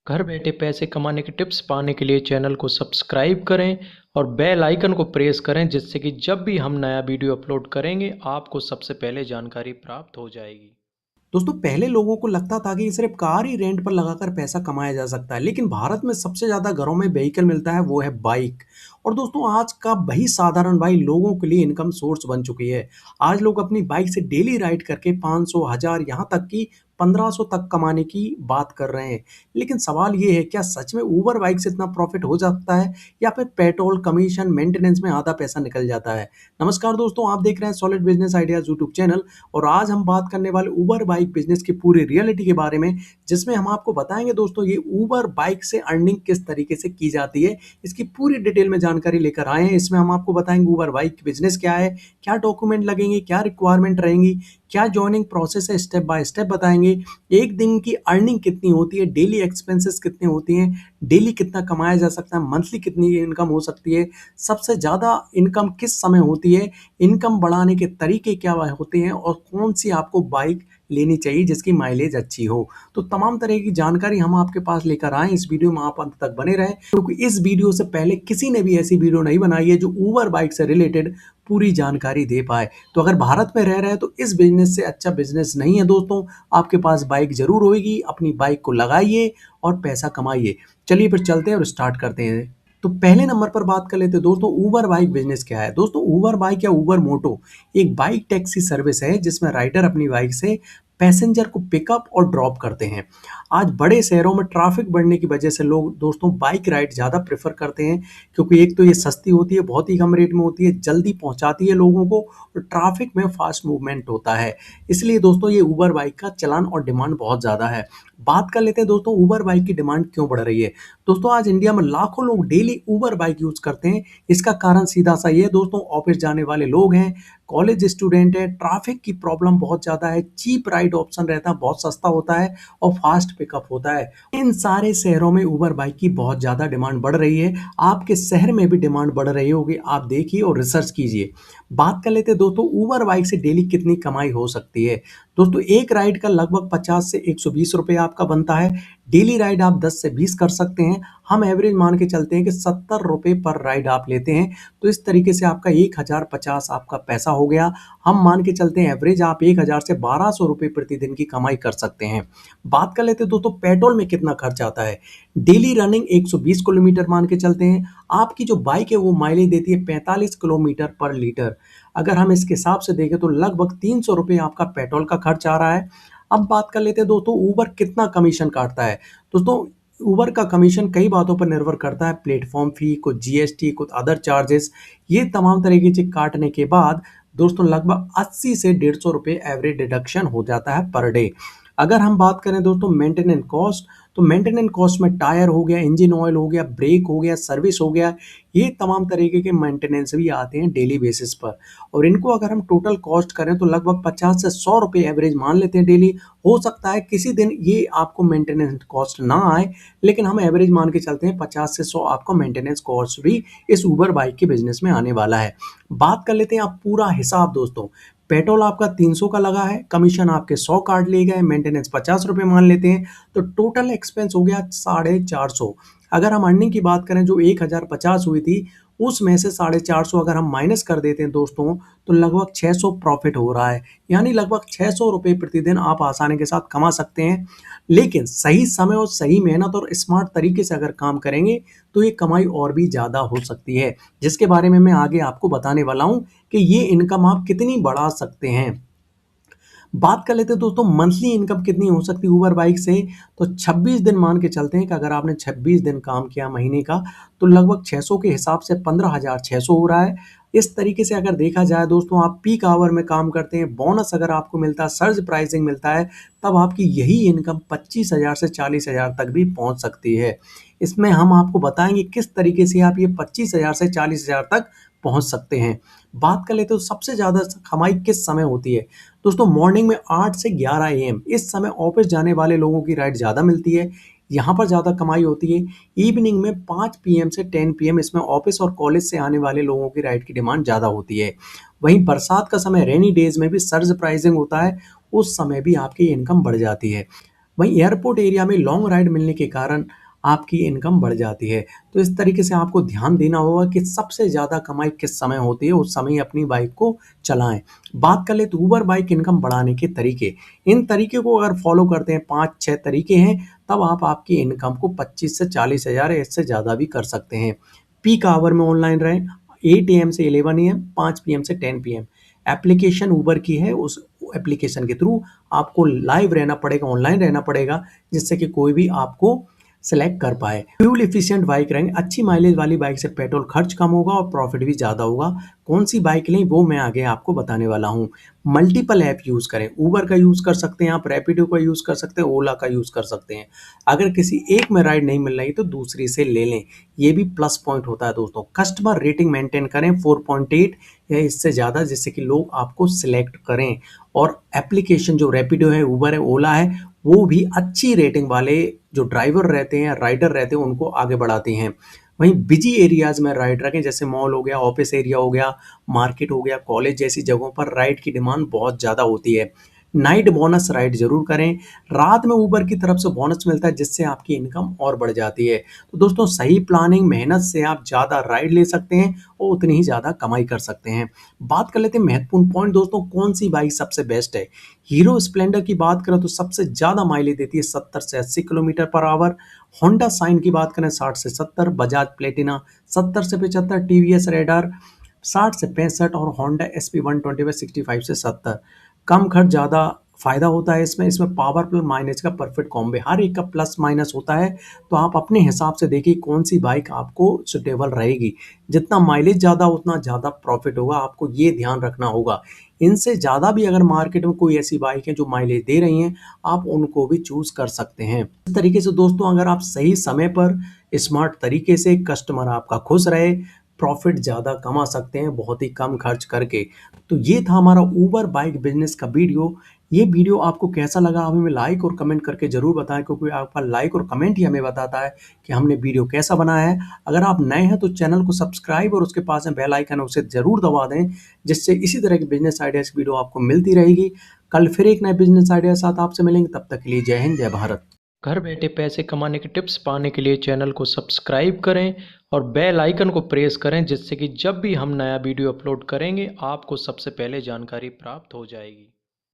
घर बैठे पैसे कमाने के टिप्स पाने के लिए चैनल को सब्सक्राइब करें और बेल आइकन को प्रेस करें, जिससे कि जब भी हम नया वीडियो अपलोड करेंगे आपको सबसे पहले जानकारी प्राप्त हो जाएगी। दोस्तों पहले लोगों को लगता था कि सिर्फ कार ही रेंट पर लगाकर पैसा कमाया जा सकता है, लेकिन भारत में सबसे ज्यादा घरों में व्हीकल मिलता है, वो है बाइक। और दोस्तों आज का वही साधारण भाई लोगों के लिए इनकम सोर्स बन चुकी है। आज लोग अपनी बाइक से डेली राइड करके 500 1000 यहाँ तक कि 1500 तक कमाने की बात कर रहे हैं। लेकिन सवाल ये है, क्या सच में उबर बाइक से इतना प्रॉफिट हो सकता है या फिर पेट्रोल कमीशन मेंटेनेंस में आधा पैसा निकल जाता है। नमस्कार दोस्तों, आप देख रहे हैं solid business ideas YouTube channel. और आज हम बात करने वाले उबर बाइक बिजनेस की पूरी रियलिटी के बारे में, जिसमें हम आपको बताएंगे दोस्तों ये उबर बाइक से अर्निंग किस तरीके से की जाती है। इसकी पूरी डिटेल में जानकारी लेकर आए हैं। इसमें हम आपको बताएंगे उबर बाइक बिजनेस क्या है, क्या डॉक्यूमेंट लगेंगे, क्या रिक्वायरमेंट रहेंगी, क्या जॉइनिंग प्रोसेस है, स्टेप बाय स्टेप बताएंगे। एक दिन की अर्निंग कितनी होती है, डेली एक्सपेंसेस कितने होती हैं, डेली कितना कमाया जा सकता है, मंथली कितनी इनकम हो सकती है, सबसे ज़्यादा इनकम किस समय होती है, इनकम बढ़ाने के तरीके क्या होते हैं और कौन सी आपको बाइक लेनी चाहिए जिसकी माइलेज अच्छी हो। तो तमाम तरह की जानकारी हम आपके पास लेकर आए। इस वीडियो में आप अंत तक बने रहें, क्योंकि इस वीडियो से पहले किसी ने भी ऐसी वीडियो नहीं बनाई है जो उबर बाइक से रिलेटेड पूरी जानकारी दे पाए। तो अगर भारत में रह रहे हैं तो इस बिजनेस से अच्छा बिजनेस नहीं है दोस्तों। आपके पास बाइक जरूर होगी, अपनी बाइक को लगाइए और पैसा कमाइए। चलिए फिर चलते हैं और स्टार्ट करते हैं। तो पहले नंबर पर बात कर लेते हैं दोस्तों, उबर बाइक बिजनेस क्या है। दोस्तों उबर बाइक या उबर मोटो एक बाइक टैक्सी सर्विस है, जिसमें राइडर अपनी बाइक से पैसेंजर को पिकअप और ड्रॉप करते हैं। आज बड़े शहरों में ट्रैफिक बढ़ने की वजह से लोग दोस्तों बाइक राइड ज़्यादा प्रेफर करते हैं, क्योंकि एक तो ये सस्ती होती है, बहुत ही कम रेट में होती है, जल्दी पहुंचाती है लोगों को और ट्रैफिक में फास्ट मूवमेंट होता है। इसलिए दोस्तों ये उबर बाइक का चलन और डिमांड बहुत ज़्यादा है। बात कर लेते हैं दोस्तों उबर बाइक की डिमांड क्यों बढ़ रही है। दोस्तों आज इंडिया में लाखों लोग डेली उबर बाइक यूज करते हैं। इसका कारण सीधा सा ये है दोस्तों, ऑफिस जाने वाले लोग हैं, कॉलेज स्टूडेंट है, ट्रैफिक की प्रॉब्लम बहुत ज्यादा है, चीप राइड ऑप्शन रहता है, बहुत सस्ता होता है और फास्ट पिकअप होता है। इन सारे शहरों में उबर बाइक की बहुत ज्यादा डिमांड बढ़ रही है। आपके शहर में भी डिमांड बढ़ रही होगी, आप देखिए और रिसर्च कीजिए। बात कर लेते हैं दोस्तों उबर बाइक से डेली कितनी कमाई हो सकती है। दोस्तों एक राइड का लगभग 50 से 120 रुपए आपका बनता है। डेली राइड आप 10 से 20 कर सकते हैं। हम एवरेज मान के चलते हैं कि 70 रुपए पर राइड आप लेते हैं, तो इस तरीके से आपका 1050 आपका पैसा हो गया। हम मान के चलते हैं एवरेज आप 1000 से 1200 रुपए प्रतिदिन की कमाई कर सकते हैं। बात कर लेते हैं दोस्तों पेट्रोल में कितना खर्च आता है। डेली रनिंग 120 किलोमीटर मान के चलते हैं। आपकी जो बाइक है वो माइलेज देती है 45 किलोमीटर पर लीटर। अगर हम इसके हिसाब से देखें तो लगभग 300 रुपये आपका पेट्रोल का खर्च आ रहा है। अब बात कर लेते हैं दोस्तों ऊबर कितना कमीशन काटता है। दोस्तों ऊबर का कमीशन कई बातों पर निर्भर करता है, प्लेटफॉर्म फी, कुछ जीएसटी, कुछ अदर चार्जेस। ये तमाम तरह की चीज काटने के बाद दोस्तों लगभग 80 से 150 रुपये एवरेज डिडक्शन हो जाता है पर डे। अगर हम बात करें दोस्तों मेंटेनेंस कॉस्ट, तो मेंटेनेंस कॉस्ट में टायर हो गया, इंजन ऑयल हो गया, ब्रेक हो गया, सर्विस हो गया, ये तमाम तरीके के मेंटेनेंस भी आते हैं डेली बेसिस पर। और इनको अगर हम टोटल कॉस्ट करें तो लगभग 50 से 100 रुपये एवरेज मान लेते हैं डेली। हो सकता है किसी दिन ये आपको मेंटेनेंस कॉस्ट ना आए, लेकिन हम एवरेज मान के चलते हैं 50 से 100 आपका मेंटेनेंस कॉस्ट भी इस उबर बाइक के बिजनेस में आने वाला है। बात कर लेते हैं आप पूरा हिसाब दोस्तों। पेट्रोल आपका 300 का लगा है, कमीशन आपके 100 काट लिए गए, मेंटेनेंस 50 रुपये मान लेते हैं, तो टोटल एक्सपेंस हो गया 450। अगर हम अर्निंग की बात करें जो 1050 हुई थी, उसमें से 450 अगर हम माइनस कर देते हैं दोस्तों, तो लगभग 600 प्रॉफिट हो रहा है। यानी लगभग 600 रुपये प्रतिदिन आप आसानी के साथ कमा सकते हैं। लेकिन सही समय और सही मेहनत और स्मार्ट तरीके से अगर काम करेंगे तो ये कमाई और भी ज़्यादा हो सकती है, जिसके बारे में मैं आगे आपको बताने वाला हूँ कि ये इनकम आप कितनी बढ़ा सकते हैं। बात कर लेते हैं दोस्तों मंथली इनकम कितनी हो सकती है उबर बाइक से। तो 26 दिन मान के चलते हैं कि अगर आपने 26 दिन काम किया महीने का, तो लगभग 600 के हिसाब से 15,600 हो रहा है। इस तरीके से अगर देखा जाए दोस्तों, आप पीक आवर में काम करते हैं, बोनस अगर आपको मिलता है, सर्ज प्राइसिंग मिलता है, तब आपकी यही इनकम 25,000 से 40,000 तक भी पहुंच सकती है। इसमें हम आपको बताएंगे किस तरीके से आप ये 25,000 से 40,000 तक पहुंच सकते हैं। बात कर लेते हो सबसे ज़्यादा कमाई किस समय होती है। दोस्तों मॉर्निंग में 8 से 11 एएम, इस समय ऑफिस जाने वाले लोगों की राइड ज़्यादा मिलती है, यहाँ पर ज़्यादा कमाई होती है। इवनिंग में 5 पीएम से 10 पीएम, इसमें ऑफिस और कॉलेज से आने वाले लोगों की राइड की डिमांड ज़्यादा होती है। वहीं बरसात का समय रेनी डेज में भी सर्ज प्राइसिंग होता है, उस समय भी आपकी इनकम बढ़ जाती है। वहीं एयरपोर्ट एरिया में लॉन्ग राइड मिलने के कारण आपकी इनकम बढ़ जाती है। तो इस तरीके से आपको ध्यान देना होगा कि सबसे ज़्यादा कमाई किस समय होती है, उस समय ही अपनी बाइक को चलाएं। बात कर ले तो ऊबर बाइक इनकम बढ़ाने के तरीके, इन तरीके को अगर फॉलो करते हैं, 5-6 तरीके हैं, तब आप आपकी इनकम को 25 से 40 हज़ार इससे ज़्यादा भी कर सकते हैं। पीक आवर में ऑनलाइन रहें, 8 AM से 11 AM, 5 PM से 10 PM। एप्लीकेशन ऊबर की है, उस एप्लीकेशन के थ्रू आपको लाइव रहना पड़ेगा, ऑनलाइन रहना पड़ेगा, जिससे कि कोई भी आपको सेलेक्ट कर पाए। फ्यूल एफिशिएंट बाइक रहेंगे, अच्छी माइलेज वाली बाइक से पेट्रोल खर्च कम होगा और प्रॉफिट भी ज़्यादा होगा। कौन सी बाइक लें वो मैं आगे आपको बताने वाला हूँ। मल्टीपल ऐप यूज़ करें, ऊबर का यूज़ कर सकते हैं आप, रैपिडो का यूज़ कर सकते हैं, ओला का यूज़ कर सकते हैं। अगर किसी एक में राइड नहीं मिल रही तो दूसरी से ले लें, ये भी प्लस पॉइंट होता है दोस्तों। कस्टमर रेटिंग मेंटेन करें 4.8 या इससे ज़्यादा, जिससे कि लोग आपको सिलेक्ट करें। और एप्लीकेशन जो रैपिडो है, ऊबर है, ओला है, वो भी अच्छी रेटिंग वाले जो ड्राइवर रहते हैं, राइडर रहते हैं, उनको आगे बढ़ाते हैं। वहीं बिजी एरियाज़ में राइड रखें, जैसे मॉल हो गया, ऑफिस एरिया हो गया, मार्केट हो गया, कॉलेज जैसी जगहों पर राइड की डिमांड बहुत ज़्यादा होती है। नाइट बोनस राइड ज़रूर करें, रात में ऊबर की तरफ से बोनस मिलता है, जिससे आपकी इनकम और बढ़ जाती है। तो दोस्तों, सही प्लानिंग, मेहनत से आप ज़्यादा राइड ले सकते हैं और उतनी ही ज़्यादा कमाई कर सकते हैं। बात कर लेते हैं महत्वपूर्ण पॉइंट दोस्तों, कौन सी बाइक सबसे बेस्ट है। हीरो स्प्लेंडर की बात करें तो सबसे ज़्यादा माइलेज देती है 70 से 80 kilometre per hour. Honda sign की बात करें 60 से 70, बजाज प्लेटिना 70 से 75, टीवीएस रेडर 60 से 65 और होंडा एसपी 125 65 से 70। कम खर्च ज़्यादा फ़ायदा होता है इसमें पावर प्लस माइलेज का परफेक्ट कॉम्बो, हर एक का प्लस माइनस होता है। तो आप अपने हिसाब से देखिए कौन सी बाइक आपको सुटेबल रहेगी। जितना माइलेज ज़्यादा उतना ज़्यादा प्रॉफिट होगा, आपको ये ध्यान रखना होगा। इनसे ज़्यादा भी अगर मार्केट में कोई ऐसी बाइक है जो माइलेज दे रही हैं, आप उनको भी चूज़ कर सकते हैं। इस तरीके से दोस्तों, अगर आप सही समय पर स्मार्ट तरीके से, कस्टमर आपका खुश रहे, प्रॉफिट ज़्यादा कमा सकते हैं बहुत ही कम खर्च करके। तो ये था हमारा ऊबर बाइक बिजनेस का वीडियो। ये वीडियो आपको कैसा लगा हमें लाइक और कमेंट करके ज़रूर बताएं, क्योंकि आपका लाइक और कमेंट ही हमें बताता है कि हमने वीडियो कैसा बनाया है। अगर आप नए हैं तो चैनल को सब्सक्राइब और उसके पास में बेल आइकन है, उसे ज़रूर दबा दें, जिससे इसी तरह की बिजनेस आइडियाज़ की वीडियो आपको मिलती रहेगी। कल फिर एक नए बिजनेस आइडिया के साथ आपसे मिलेंगे, तब तक के लिए जय हिंद, जय भारत। घर बैठे पैसे कमाने के टिप्स पाने के लिए चैनल को सब्सक्राइब करें और बेल आइकन को प्रेस करें, जिससे कि जब भी हम नया वीडियो अपलोड करेंगे आपको सबसे पहले जानकारी प्राप्त हो जाएगी।